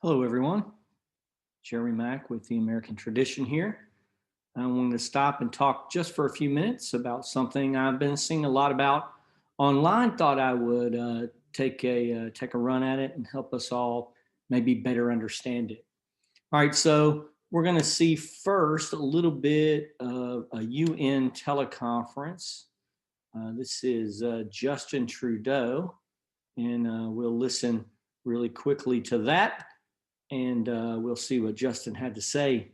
Hello, everyone. Jerry Mack with the American Tradition here. I wanted to stop and talk just for a few minutes about something I've been seeing a lot about online. Thought I would take a run at it and help us all maybe better understand it. All right, so we're going to see first a little bit of a UN teleconference. This is Justin Trudeau, and we'll listen really quickly to that, and we'll see what Justin had to say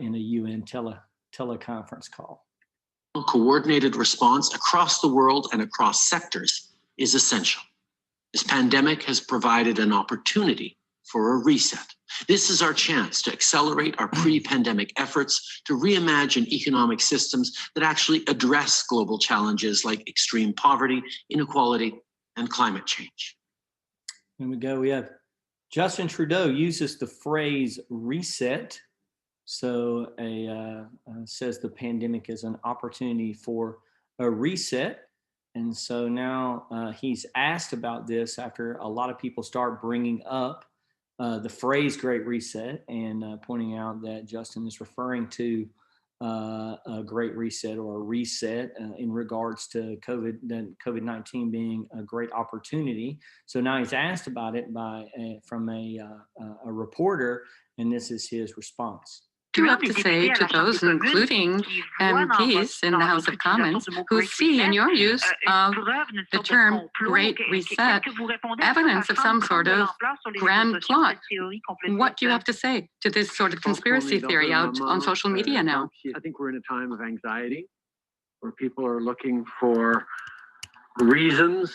in a UN teleconference call. Coordinated response across the world and across sectors is essential. This pandemic has provided an opportunity for a reset. This is our chance to accelerate our pre-pandemic efforts to reimagine economic systems that actually address global challenges like extreme poverty, inequality, and climate change. Here we go. We have Justin Trudeau uses the phrase reset. So says the pandemic is an opportunity for a reset. And so now he's asked about this after a lot of people start bringing up the phrase Great Reset and pointing out that Justin is referring to a Great Reset or a reset in regards to COVID-19 being a great opportunity. So now he's asked about it from a reporter, and this is his response. Do you have to say to those, including MPs in the House of Commons, who see in your use of the term Great Reset evidence of some sort of grand plot? What do you have to say to this sort of conspiracy theory out on social media now? I think we're in a time of anxiety where people are looking for reasons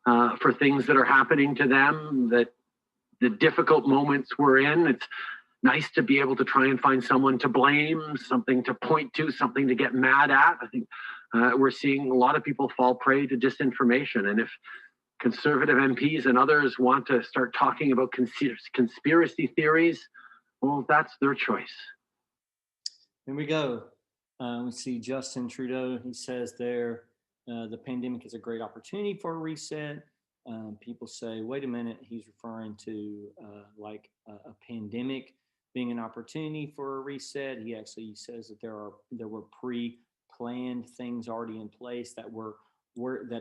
for things that are happening to them, that the difficult moments we're in. It's nice to be able to try and find someone to blame, something to point to, something to get mad at. I think we're seeing a lot of people fall prey to disinformation. And if conservative MPs and others want to start talking about conspiracy theories, well, that's their choice. Here we go. We see Justin Trudeau. He says there, the pandemic is a great opportunity for a reset. People say, wait a minute, he's referring to like a pandemic being an opportunity for a reset. He actually says that there were pre-planned things already in place that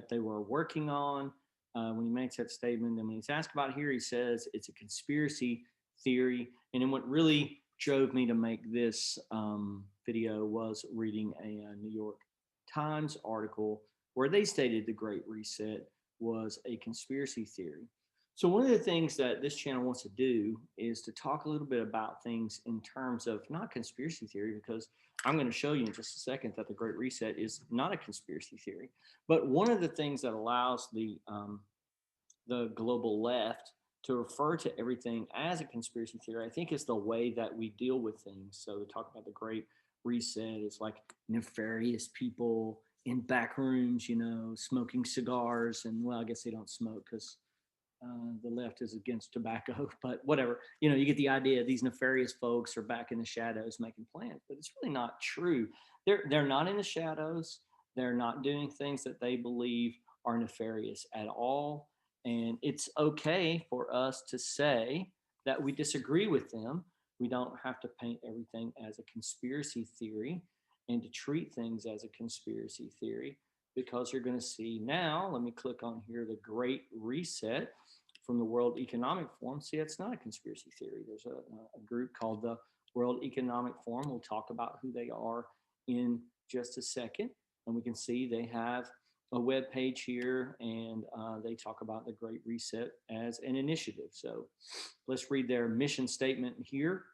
they were working on when he makes that statement. And when he's asked about it here, he says it's a conspiracy theory. And then what really drove me to make this video was reading a New York Times article where they stated the Great Reset was a conspiracy theory. So one of the things that this channel wants to do is to talk a little bit about things in terms of not conspiracy theory, because I'm going to show you in just a second that the Great Reset is not a conspiracy theory. But one of the things that allows the global left to refer to everything as a conspiracy theory, I think, is the way that we deal with things. So to talk about the Great Reset is like nefarious people in back rooms, smoking cigars. And well, I guess they don't smoke because the left is against tobacco, but whatever, you get the idea. These nefarious folks are back in the shadows making plans, but it's really not true. They're not in the shadows. They're not doing things that they believe are nefarious at all. And it's okay for us to say that we disagree with them. We don't have to paint everything as a conspiracy theory and to treat things as a conspiracy theory, because you're going to see now, let me click on here, the Great Reset from the World Economic Forum. See, it's not a conspiracy theory. There's a group called the World Economic Forum. We'll talk about who they are in just a second. And we can see they have a web page here, and they talk about the Great Reset as an initiative. So let's read their mission statement here,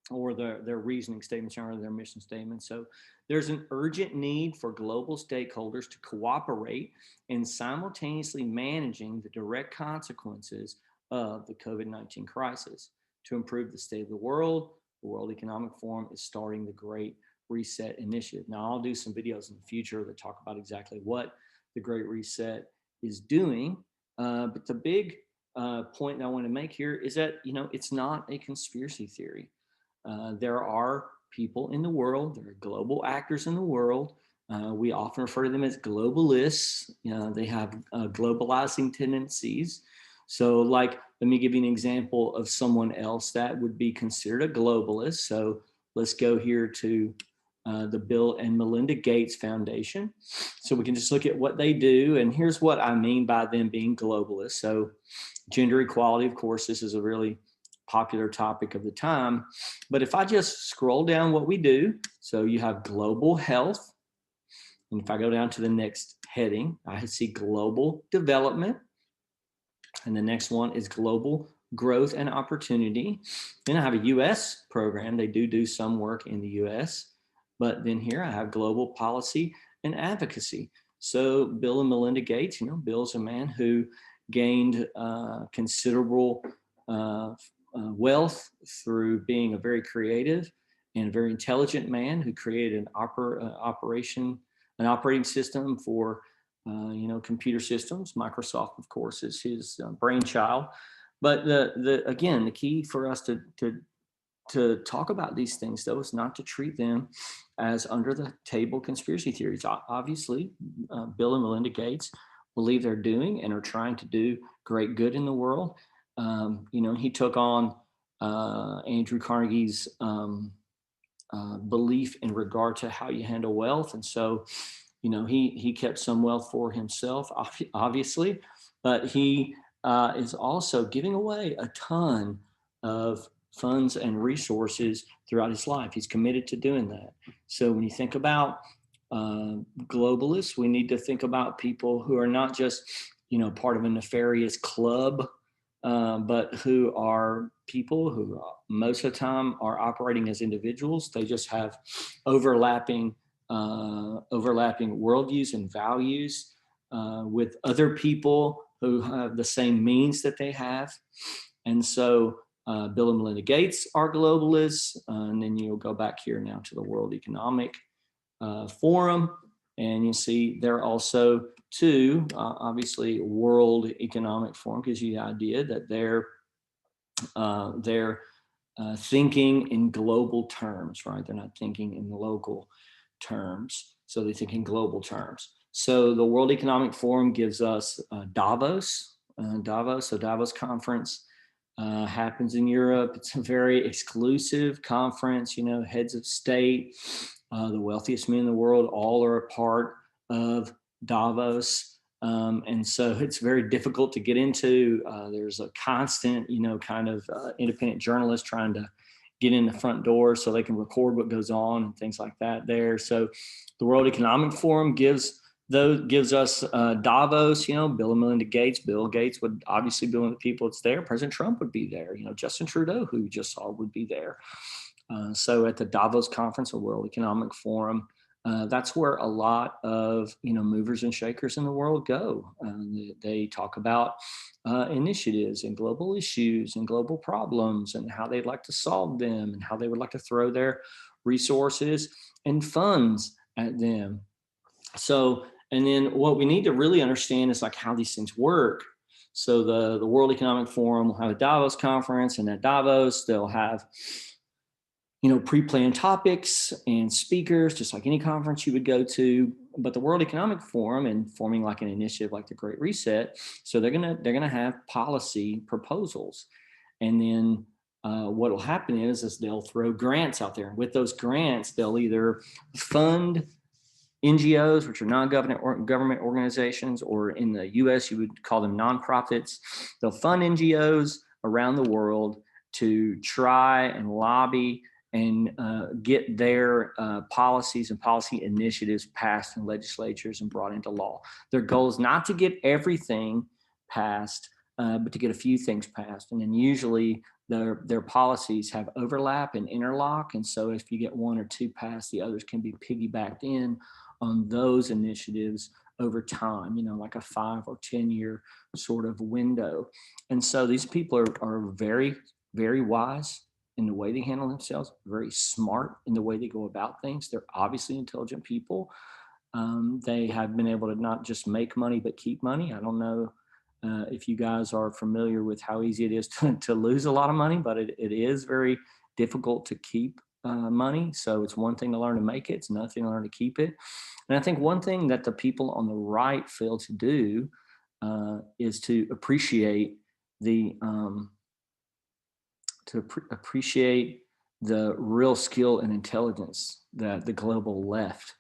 or their reasoning statements, or their mission statement. So there's an urgent need for global stakeholders to cooperate in simultaneously managing the direct consequences of the COVID-19 crisis. To improve the state of the World Economic Forum is starting the Great Reset Initiative. Now, I'll do some videos in the future that talk about exactly what the Great Reset is doing. But the big point that I want to make here is that, it's not a conspiracy theory. There are people in the world, there are global actors in the world. We often refer to them as globalists. They have globalizing tendencies. So like, let me give you an example of someone else that would be considered a globalist. So let's go here to the Bill and Melinda Gates Foundation. So we can just look at what they do. And here's what I mean by them being globalists. So gender equality, of course, this is a really popular topic of the time. But if I just scroll down what we do, so you have global health. And if I go down to the next heading, I see global development. And the next one is global growth and opportunity. Then I have a US program. They do some work in the US. But then here I have global policy and advocacy. So Bill and Melinda Gates, Bill's a man who gained considerable wealth through being a very creative and very intelligent man who created an operating system for computer systems. Microsoft, of course, is his brainchild. But again, the key for us to talk about these things, though, is not to treat them as under the table conspiracy theories. Obviously, Bill and Melinda Gates believe they're doing and are trying to do great good in the world. He took on Andrew Carnegie's belief in regard to how you handle wealth. And so, he kept some wealth for himself, obviously, but he is also giving away a ton of funds and resources throughout his life. He's committed to doing that. So when you think about globalists, we need to think about people who are not just, part of a nefarious club, but who are people who most of the time are operating as individuals. They just have overlapping worldviews and values with other people who have the same means that they have. And so Bill and Melinda Gates are globalists. And then you'll go back here now to the World Economic Forum. And you see they're also too, obviously World Economic Forum gives you the idea that they're thinking in global terms, right? They're not thinking in local terms. So they think in global terms. So the World Economic Forum gives us Davos. So Davos conference happens in Europe. It's a very exclusive conference, heads of state, the wealthiest men in the world, all are a part of Davos. And so it's very difficult to get into. There's a constant, independent journalist trying to get in the front door so they can record what goes on and things like that there. So the World Economic Forum gives us Davos, Bill and Melinda Gates. Bill Gates would obviously be one of the people that's there. President Trump would be there. Justin Trudeau, who you just saw, would be there. So at the Davos conference, the World Economic Forum, that's where a lot of movers and shakers in the world go. They talk about initiatives and global issues and global problems and how they'd like to solve them and how they would like to throw their resources and funds at them. So, and then what we need to really understand is like how these things work. So the World Economic Forum will have a Davos conference, and at Davos they'll have pre-planned topics and speakers, just like any conference you would go to. But the World Economic Forum, and forming like an initiative like the Great Reset, so they're gonna have policy proposals, and then what will happen is they'll throw grants out there. And with those grants, they'll either fund NGOs, which are non-government organizations, or in the US, you would call them nonprofits. They'll fund NGOs around the world to try and lobby and get their policies and policy initiatives passed in legislatures and brought into law. Their goal is not to get everything passed, but to get a few things passed. And then usually their policies have overlap and interlock. And so if you get one or two passed, the others can be piggybacked in on those initiatives over time, like a 5 or 10 year sort of window. And so these people are very, very wise in the way they handle themselves, very smart in the way they go about things. They're obviously intelligent people. They have been able to not just make money, but keep money. I don't know if you guys are familiar with how easy it is to lose a lot of money, but it is very difficult to keep money. So it's one thing to learn to make it. It's another thing to learn to keep it. And I think one thing that the people on the right fail to do is to appreciate the appreciate the real skill and intelligence that the global left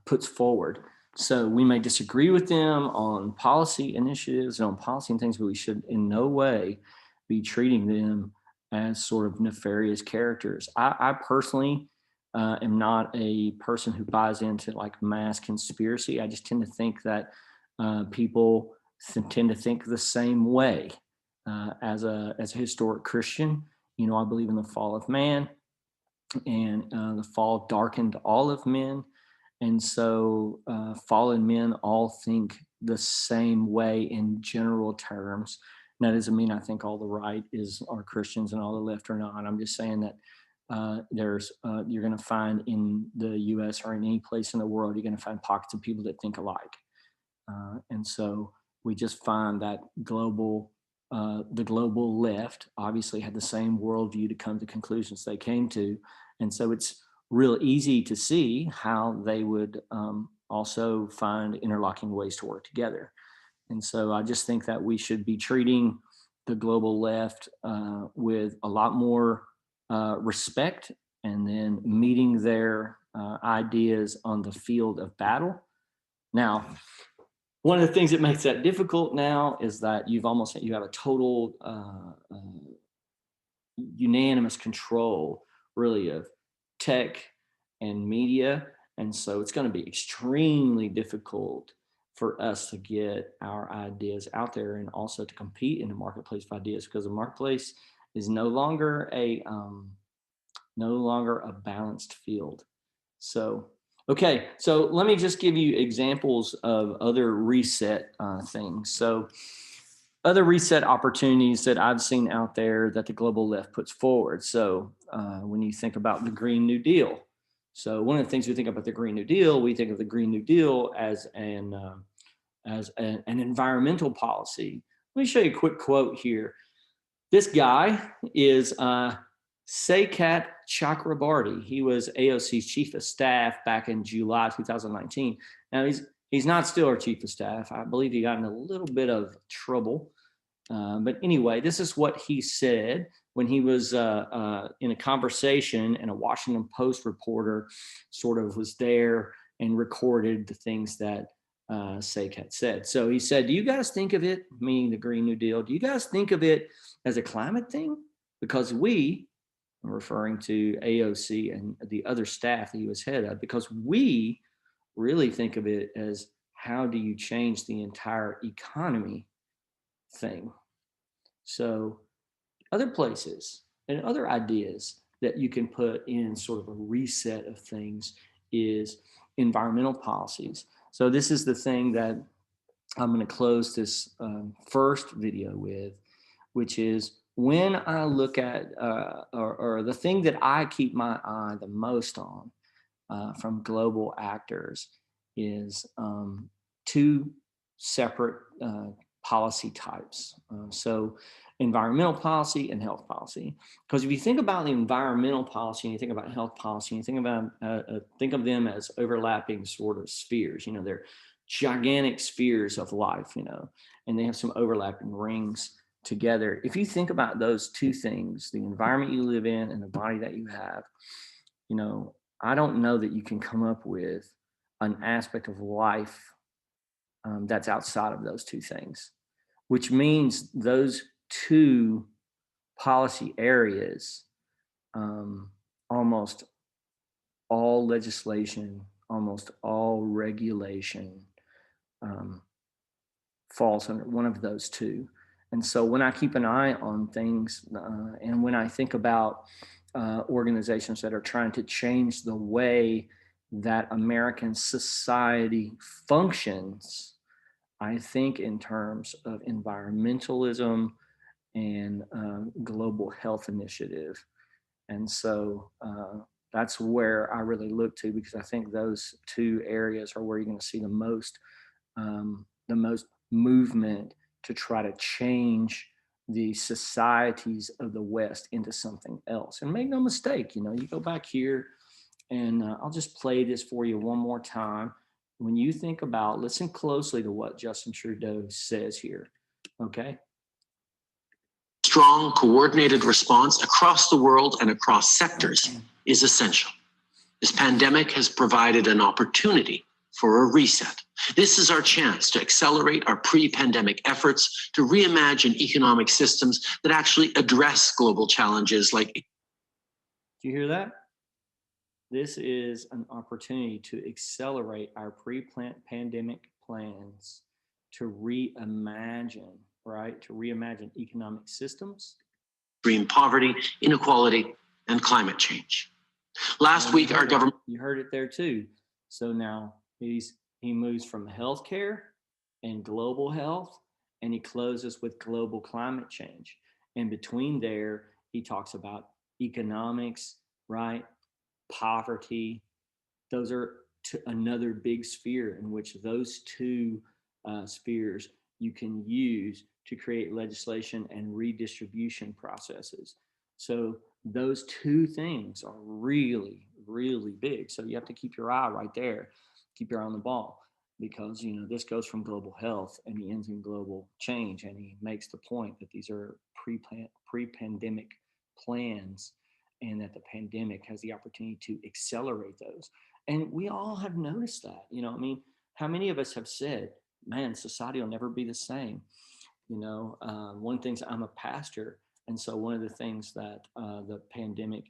puts forward. So we may disagree with them on policy initiatives and on policy and things, but we should in no way be treating them as sort of nefarious characters. I personally am not a person who buys into like mass conspiracy. I just tend to think that people tend to think the same way. As a historic Christian, you know, I believe in the fall of man, and the fall darkened all of men. And so fallen men all think the same way in general terms. And that doesn't mean I think all the right are Christians and all the left are not. I'm just saying that you're going to find in the U.S. or in any place in the world, you're going to find pockets of people that think alike. And so we just find that the global left obviously had the same worldview to come to conclusions they came to. And so it's real easy to see how they would also find interlocking ways to work together. And so I just think that we should be treating the global left with a lot more respect, and then meeting their ideas on the field of battle. Now, one of the things that makes that difficult now is that you have a total unanimous control, really, of tech and media. And so it's going to be extremely difficult for us to get our ideas out there and also to compete in the marketplace of ideas, because the marketplace is no longer a balanced field. So, okay, so let me just give you examples of other reset things. So other reset opportunities that I've seen out there that the global left puts forward. So when you think about the Green New Deal, so one of the things we think about the Green New Deal, we think of the Green New Deal as an environmental policy. Let me show you a quick quote here. This guy is Saikat Chakrabarty. He was AOC's chief of staff back in July 2019. Now he's not still our chief of staff. I believe he got in a little bit of trouble. But anyway, this is what he said when he was in a conversation, and a Washington Post reporter sort of was there and recorded the things that Saikat said. So he said, do you guys think of it, meaning the Green New Deal, do you guys think of it as a climate thing? Because we, I'm referring to AOC and the other staff that he was head of, because we really think of it as, how do you change the entire economy thing? So other places and other ideas that you can put in sort of a reset of things is environmental policies. So this is the thing that I'm going to close this first video with, which is when I look at, or the thing that I keep my eye the most on from global actors is two separate policy types. So environmental policy and health policy. Because if you think about the environmental policy and you think about health policy, and you think of them as overlapping sort of spheres, you know, they're gigantic spheres of life, you know, and they have some overlapping rings together. If you think about those two things, the environment you live in and the body that you have, you know, I don't know that you can come up with an aspect of life that's outside of those two things, which means those two policy areas, almost all legislation, almost all regulation falls under one of those two. And so when I keep an eye on things and when I think about organizations that are trying to change the way that American society functions, I think in terms of environmentalism and global health initiative. And so that's where I really look to, because I think those two areas are where you're going to see the most movement to try to change the societies of the West into something else. And make no mistake, you know, you go back here and I'll just play this for you one more time. When you think about, listen closely to what Justin Trudeau says here, okay? strong, coordinated response across the world and across sectors is essential. This pandemic has provided an opportunity for a reset. This is our chance to accelerate our pre-pandemic efforts to reimagine economic systems that actually address global challenges like. Do you hear that? This is an opportunity to accelerate our pre-pandemic plans to reimagine, right? To reimagine economic systems, Extreme poverty, inequality, and climate change. Last week, our government. You heard it there too. So now he moves from healthcare and global health, and he closes with global climate change. And between there, he talks about economics, right? Poverty. Those are another big sphere in which those two spheres you can use to create legislation and redistribution processes. So those two things are really, really big. So you have to keep your eye right there, keep your eye on the ball, because this goes from global health and he ends in global change, and he makes the point that these are pre-pandemic plans, and that the pandemic has the opportunity to accelerate those. And we all have noticed that. How many of us have said, man, society will never be the same? One thing is, I'm a pastor, and so one of the things that the pandemic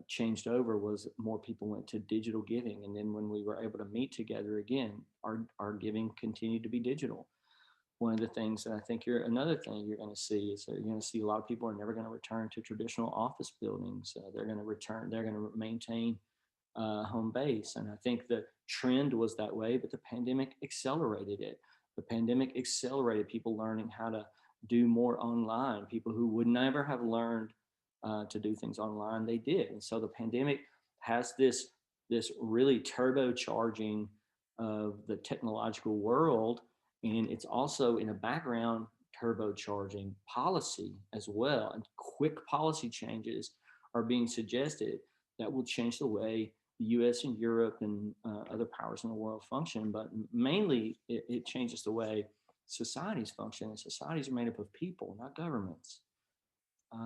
changed over was more people went to digital giving. And then when we were able to meet together again, our giving continued to be digital. One of the things that I think another thing you're going to see is that you're going to see a lot of people are never going to return to traditional office buildings. They're going to maintain home base. And I think the trend was that way, but the pandemic accelerated it. The pandemic accelerated people learning how to do more online. People who would never have learned to do things online, they did. And so the pandemic has this really turbocharging of the technological world. And it's also in a background turbocharging policy as well. And quick policy changes are being suggested that will change the way the US and Europe and other powers in the world function. But mainly it changes the way societies function. And societies are made up of people, not governments.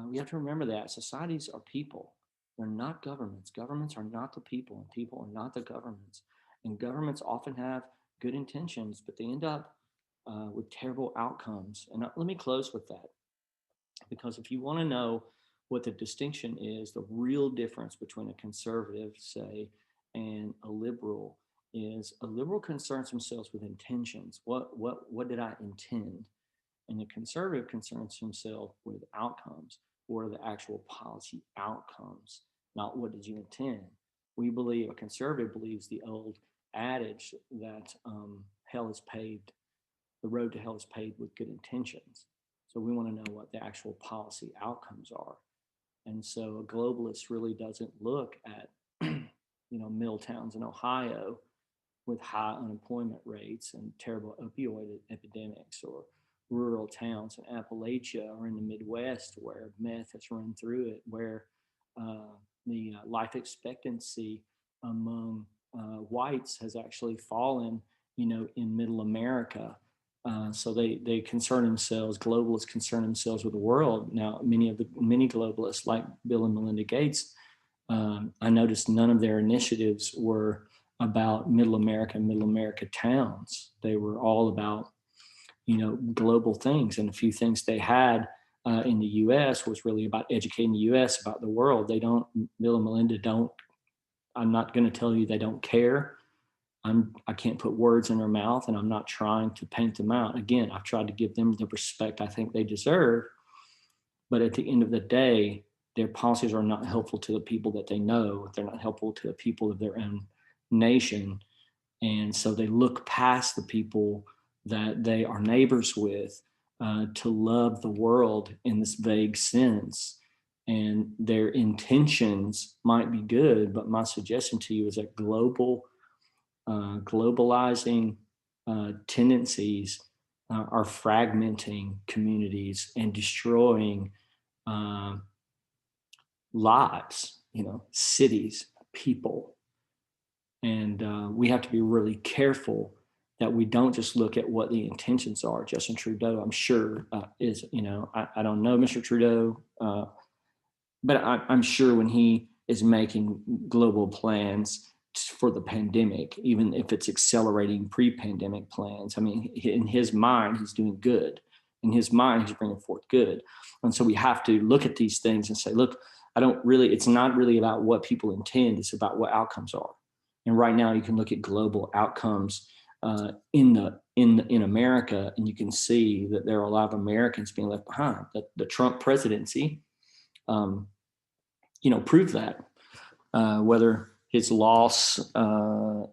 We have to remember that societies are people. They're not governments. Governments are not the people, and people are not the governments. And governments often have good intentions, but they end up with terrible outcomes. And let me close with that, because if you want to know what the distinction is, the real difference between a conservative, say, and a liberal is a liberal concerns themselves with intentions. What did I intend? And the conservative concerns himself with outcomes. What are the actual policy outcomes? Not what did you intend? We believe, a conservative believes the old adage that hell is paved, the road to hell is paved with good intentions. So we want to know what the actual policy outcomes are. And so a globalist really doesn't look at, middle towns in Ohio with high unemployment rates and terrible opioid epidemics, or rural towns in Appalachia or in the Midwest where meth has run through it, where the life expectancy among whites has actually fallen, in middle America. So they concern themselves, globalists concern themselves with the world. Now, many globalists like Bill and Melinda Gates, I noticed none of their initiatives were about middle America towns. They were all about, global things. And a few things they had in the US was really about educating the US about the world. Bill and Melinda I'm not going to tell you they don't care. I can't put words in their mouth, and I'm not trying to paint them out. Again, I've tried to give them the respect I think they deserve. But at the end of the day, their policies are not helpful to the people that they know. They're not helpful to the people of their own nation. And so they look past the people that they are neighbors with to love the world in this vague sense. And their intentions might be good, but my suggestion to you is that globalizing tendencies are fragmenting communities and destroying lives, cities, people. And we have to be really careful that we don't just look at what the intentions are. Justin Trudeau, I'm sure, is, I don't know Mr. Trudeau, but I'm sure when he is making global plans for the pandemic, even if it's accelerating pre-pandemic plans, I mean, in his mind, he's doing good. In his mind, he's bringing forth good. And so we have to look at these things and say, look, it's not really about what people intend, it's about what outcomes are. And right now you can look at global outcomes in America, and you can see that there are a lot of Americans being left behind. The Trump presidency, proved that. Whether his loss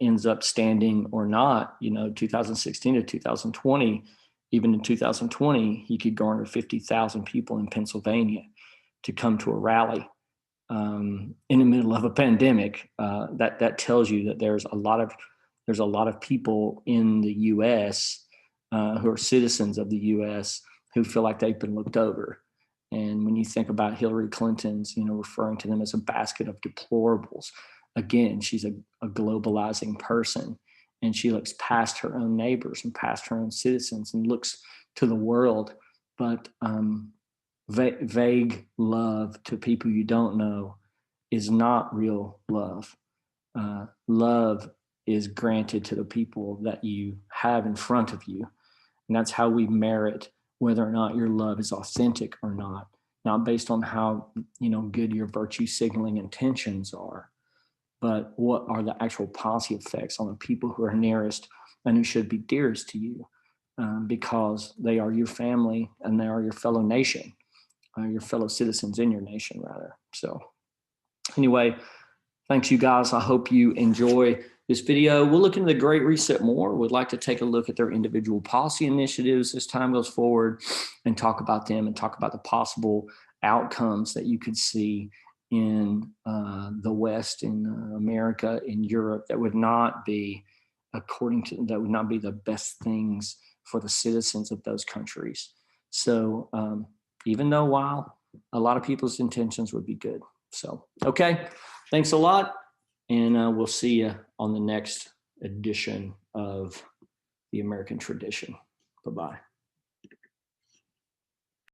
ends up standing or not, 2016 to 2020, even in 2020, he could garner 50,000 people in Pennsylvania to come to a rally in the middle of a pandemic. That tells you that there's a lot of people in the U.S. Who are citizens of the U.S. who feel like they've been looked over. And when you think about Hillary Clinton's, referring to them as a basket of deplorables, again, she's a globalizing person, and she looks past her own neighbors and past her own citizens and looks to the world. But vague love to people you don't know is not real love. Love is granted to the people that you have in front of you. And that's how we merit whether or not your love is authentic or not based on how, good your virtue signaling intentions are, but what are the actual policy effects on the people who are nearest and who should be dearest to you, because they are your family and they are your fellow nation, your fellow citizens in your nation, rather. So anyway, thanks you guys. I hope you enjoy this video. We'll look into the Great Reset more. We'd like to take a look at their individual policy initiatives as time goes forward and talk about them and talk about the possible outcomes that you could see in the West, in America, in Europe, that would not be the best things for the citizens of those countries. So even though while a lot of people's intentions would be good. So, okay, thanks a lot. And we'll see you on the next edition of The American Tradition. Bye-bye.